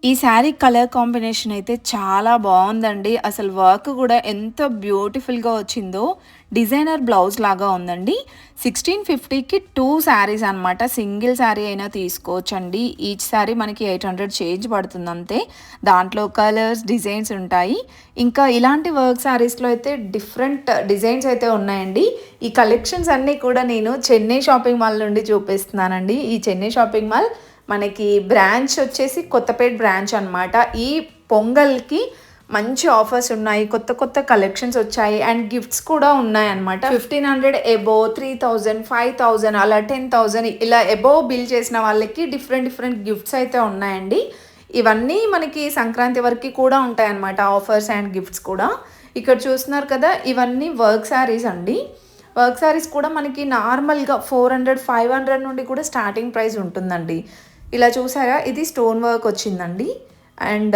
ఈ sari colour combination అయితే చాలా బావుందండి. అసలు వర్క్ గూడా ఎంత బ్యూటిఫుల్‌గా వచ్చిందో. డిజైనర్ బ్లౌజ్ లాగా ఉందండి. 1650కి 2 శారీస్ అనమాట. సింగిల్ శారీ అయినా తీసుకోవచ్చండి. ఈచ్ శారీ మనకి 800 చేంజ్ పడుతుందంతే. దాంట్లో కలర్స్, డిజైన్స్ ఉంటాయి. ఇంకా ఇలాంటి వర్క్ శారీస్‌లో అయితే డిఫరెంట్ డిజైన్స్ అయితే ఉన్నాయండి. ఈ కలెక్షన్స్ అన్నీ కూడా నేను చెన్నై షాపింగ్ మాల్ నుండి చూపిస్తున్నానండి. ఈ చెన్నై షాపింగ్ మాల్ మనకి బ్రాంచ్ వచ్చేసి కొత్తపేట బ్రాంచ్ అనమాట. ఈ పొంగల్‌కి మంచి ఆఫర్స్ ఉన్నాయి. కొత్త కొత్త కలెక్షన్స్ వచ్చాయి. అండ్ గిఫ్ట్స్ కూడా ఉన్నాయన్నమాట. 1500 అబోవ్, 3000, 5000 అలా 10,000 ఇలా అబోవ్ బిల్ చేసిన వాళ్ళకి డిఫరెంట్ డిఫరెంట్ గిఫ్ట్స్ అయితే ఉన్నాయండి. ఇవన్నీ మనకి సంక్రాంతి వరకు కూడా ఉంటాయన్నమాట ఆఫర్స్ అండ్ గిఫ్ట్స్ కూడా. ఇక్కడ చూస్తున్నారు కదా, ఇవన్నీ వర్క్ శారీస్ అండి. వర్క్ శారీస్ కూడా మనకి నార్మల్‌గా 400, 500 నుండి కూడా స్టార్టింగ్ ప్రైస్ ఉంటుందండి. ఇలా చూసారా, ఇది స్టోన్ వర్క్ వచ్చిందండి. అండ్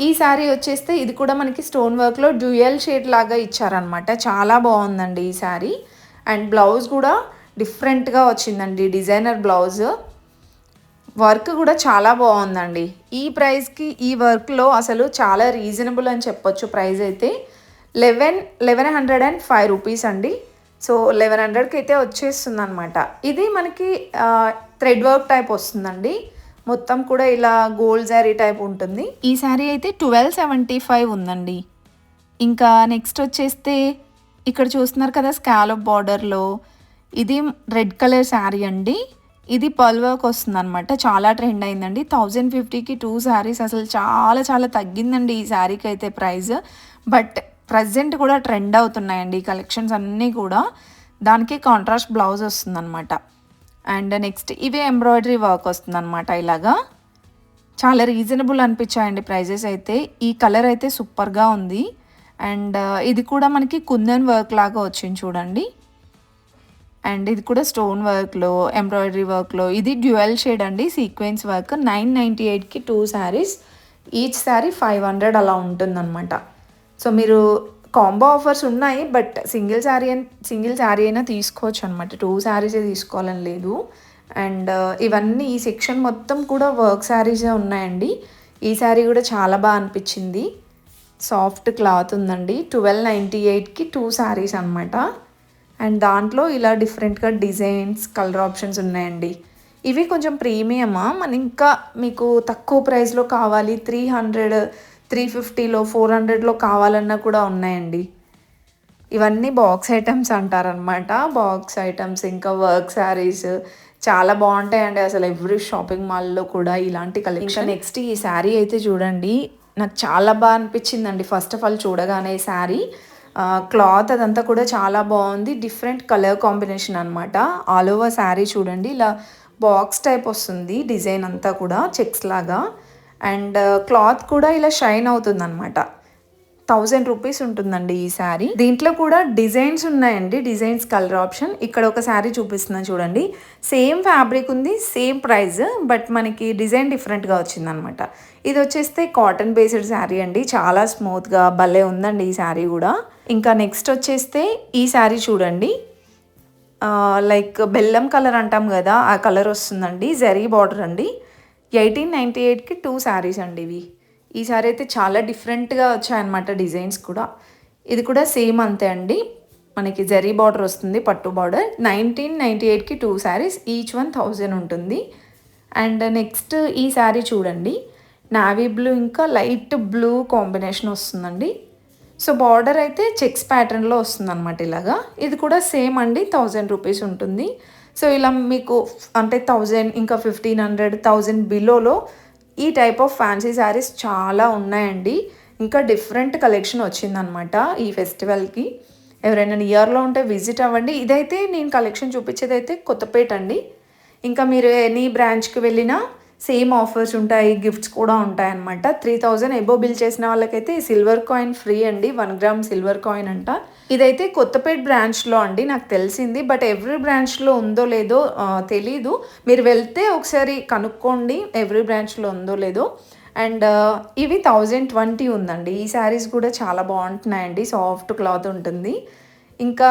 ఈ శారీ వచ్చేస్తే ఇది కూడా మనకి స్టోన్ వర్క్‌లో డ్యూయల్ షేడ్ లాగా ఇచ్చారనమాట. చాలా బాగుందండి ఈ శారీ. అండ్ బ్లౌజ్ కూడా డిఫరెంట్‌గా వచ్చిందండి, డిజైనర్ బ్లౌజ్. వర్క్ కూడా చాలా బాగుందండి. ఈ ప్రైస్‌కి ఈ వర్క్‌లో అసలు చాలా రీజనబుల్ అని చెప్పొచ్చు. ప్రైస్ అయితే 1105 రూపీస్ అండి. సో 1100కి అయితే వచ్చేస్తుందనమాట. ఇది మనకి థ్రెడ్ వర్క్ టైప్ వస్తుందండి. మొత్తం కూడా ఇలా గోల్డ్ శారీ టైప్ ఉంటుంది. ఈ శారీ అయితే 1275 ఉందండి. ఇంకా నెక్స్ట్ వచ్చేస్తే ఇక్కడ చూస్తున్నారు కదా, స్కాలప్ బార్డర్లో ఇది రెడ్ కలర్ శారీ అండి. ఇది పర్ల్ వర్క్ వస్తుందనమాట. చాలా ట్రెండ్ అయిందండి. 1050కి 2 శారీస్ అసలు చాలా చాలా తగ్గిందండి ఈ శారీకి అయితే ప్రైస్. బట్ ప్రజెంట్ కూడా ట్రెండ్ అవుతున్నాయండి ఈ కలెక్షన్స్ అన్నీ కూడా. దానికి కాంట్రాస్ట్ బ్లౌజ్ వస్తుందనమాట. అండ్ నెక్స్ట్ ఇవే ఎంబ్రాయిడరీ వర్క్ వస్తుందన్నమాట. ఇలాగా చాలా రీజనబుల్ అనిపించాయండి ప్రైజెస్ అయితే. ఈ కలర్ అయితే సూపర్గా ఉంది. అండ్ ఇది కూడా మనకి కుందన్ వర్క్ లాగా వచ్చింది చూడండి. అండ్ ఇది కూడా స్టోన్ వర్క్లో, ఎంబ్రాయిడరీ వర్క్లో. ఇది డ్యూయల్ షేడ్ అండి, సీక్వెన్స్ వర్క్. 998కి 2 శారీస్. ఈచ్ శారీ 500 అలా ఉంటుందన్నమాట. సో మీరు కాంబో ఆఫర్స్ ఉన్నాయి. బట్ సింగిల్ శారీ అయినా తీసుకోవచ్చు అనమాట. 2 శారీసే తీసుకోవాలని లేదు. అండ్ ఇవన్నీ ఈ సెక్షన్ మొత్తం కూడా వర్క్ శారీసే ఉన్నాయండి. ఈ శారీ కూడా చాలా బాగా అనిపించింది. సాఫ్ట్ క్లాత్ ఉందండి. 1298కి 2 శారీస్ అనమాట. అండ్ దాంట్లో ఇలా డిఫరెంట్గా డిజైన్స్, కలర్ ఆప్షన్స్ ఉన్నాయండి. ఇవి కొంచెం ప్రీమియమా, మన ఇంకా మీకు తక్కువ ప్రైస్లో కావాలి, 300, 350లో, 400లో కావాలన్నా కూడా ఉన్నాయండి. ఇవన్నీ బాక్స్ ఐటమ్స్ అంటారనమాట. బాక్స్ ఐటమ్స్ ఇంకా వర్క్ శారీస్ చాలా బాగుంటాయండి అసలు ఎవ్రీ షాపింగ్ మాల్లో కూడా ఇలాంటి కలెక్షన్. నెక్స్ట్ ఈ శారీ అయితే చూడండి, నాకు చాలా బాగా అనిపించిందండి. ఫస్ట్ ఆఫ్ ఆల్ చూడగానే ఈ శారీ క్లాత్ అదంతా కూడా చాలా బాగుంది. డిఫరెంట్ కలర్ కాంబినేషన్ అనమాట. ఆల్ ఓవర్ శారీ చూడండి, ఇలా బాక్స్ టైప్ వస్తుంది డిజైన్ అంతా కూడా, చెక్స్ లాగా. అండ్ క్లాత్ కూడా ఇలా షైన్ అవుతుంది అనమాట. 1000 రూపీస్ ఉంటుందండి ఈ శారీ. దీంట్లో కూడా డిజైన్స్ ఉన్నాయండి, డిజైన్స్ కలర్ ఆప్షన్. ఇక్కడ ఒక శారీ చూపిస్తున్నాను చూడండి. సేమ్ ఫ్యాబ్రిక్ ఉంది, సేమ్ ప్రైస్, బట్ మనకి డిజైన్ డిఫరెంట్గా వచ్చిందనమాట. ఇది వచ్చేస్తే కాటన్ బేస్డ్ శారీ అండి. చాలా స్మూత్గా భలే ఉందండి ఈ శారీ కూడా. ఇంకా నెక్స్ట్ వచ్చేస్తే ఈ శారీ చూడండి, లైక్ బెల్లం కలర్ అంటాం కదా, ఆ కలర్ వస్తుందండి. జరీ బార్డర్ అండి. 1898కి 2 శారీస్ అండి ఇవి. ఈ సారీ అయితే చాలా డిఫరెంట్గా వచ్చాయన్నమాట డిజైన్స్ కూడా. ఇది కూడా సేమ్ అంతే అండి. మనకి జరీ బార్డర్ వస్తుంది, పట్టు బార్డర్. 1998కి 2 శారీస్, ఈచ్ 1000 ఉంటుంది. అండ్ నెక్స్ట్ ఈ శారీ చూడండి, నావీ బ్లూ ఇంకా లైట్ బ్లూ కాంబినేషన్ వస్తుందండి. సో బార్డర్ అయితే చెక్స్ ప్యాటర్న్లో వస్తుందన్నమాట ఇలాగా. ఇది కూడా సేమ్ అండి, 1000 రూపీస్ ఉంటుంది. సో ఇలా మీకు అంటే 1000 ఇంకా 1500, 1000 బిలోలో ఈ టైప్ ఆఫ్ ఫ్యాన్సీ శారీస్ చాలా ఉన్నాయండి. ఇంకా డిఫరెంట్ కలెక్షన్ వచ్చిందనమాట ఈ ఫెస్టివల్కి. ఎవరైనా నియర్లో ఉంటే విజిట్ అవ్వండి. ఇదైతే నేను కలెక్షన్ చూపించేది అయితే కొత్తపేట అండి. ఇంకా మీరు ఎనీ బ్రాంచ్కి వెళ్ళినా సేమ్ ఆఫర్స్ ఉంటాయి, గిఫ్ట్స్ కూడా ఉంటాయన్నమాట. 3000 ఎబో బిల్ చేసిన వాళ్ళకైతే సిల్వర్ కాయిన్ ఫ్రీ అండి, 1 గ్రామ్ సిల్వర్ కాయిన్ అంట. ఇదైతే కొత్తపేట బ్రాంచ్లో అండి నాకు తెలిసింది. బట్ ఎవ్రీ బ్రాంచ్లో ఉందో లేదో తెలీదు. మీరు వెళ్తే ఒకసారి కనుక్కోండి ఎవ్రీ బ్రాంచ్లో ఉందో లేదో. అండ్ ఇవి 1020 ఉందండి. ఈ శారీస్ కూడా చాలా బాగుంటున్నాయండి, సాఫ్ట్ క్లాత్ ఉంటుంది. ఇంకా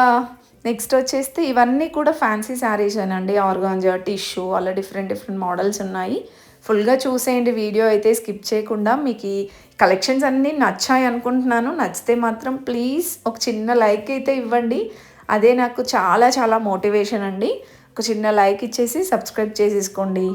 నెక్స్ట్ వచ్చేస్తే ఇవన్నీ కూడా ఫ్యాన్సీ శారీస్ అండి. ఆర్గాంజా, టిష్యూ అలా డిఫరెంట్ డిఫరెంట్ మోడల్స్ ఉన్నాయి. ఫుల్గా చూసేయండి వీడియో అయితే స్కిప్ చేయకుండా. మీకు ఈ కలెక్షన్స్ అన్నీ నచ్చాయి అనుకుంటున్నాను. నచ్చితే మాత్రం ప్లీజ్ ఒక చిన్న లైక్ అయితే ఇవ్వండి. అదే నాకు చాలా చాలా మోటివేషన్ అండి. ఒక చిన్న లైక్ ఇచ్చేసి సబ్స్క్రైబ్ చేసేసుకోండి.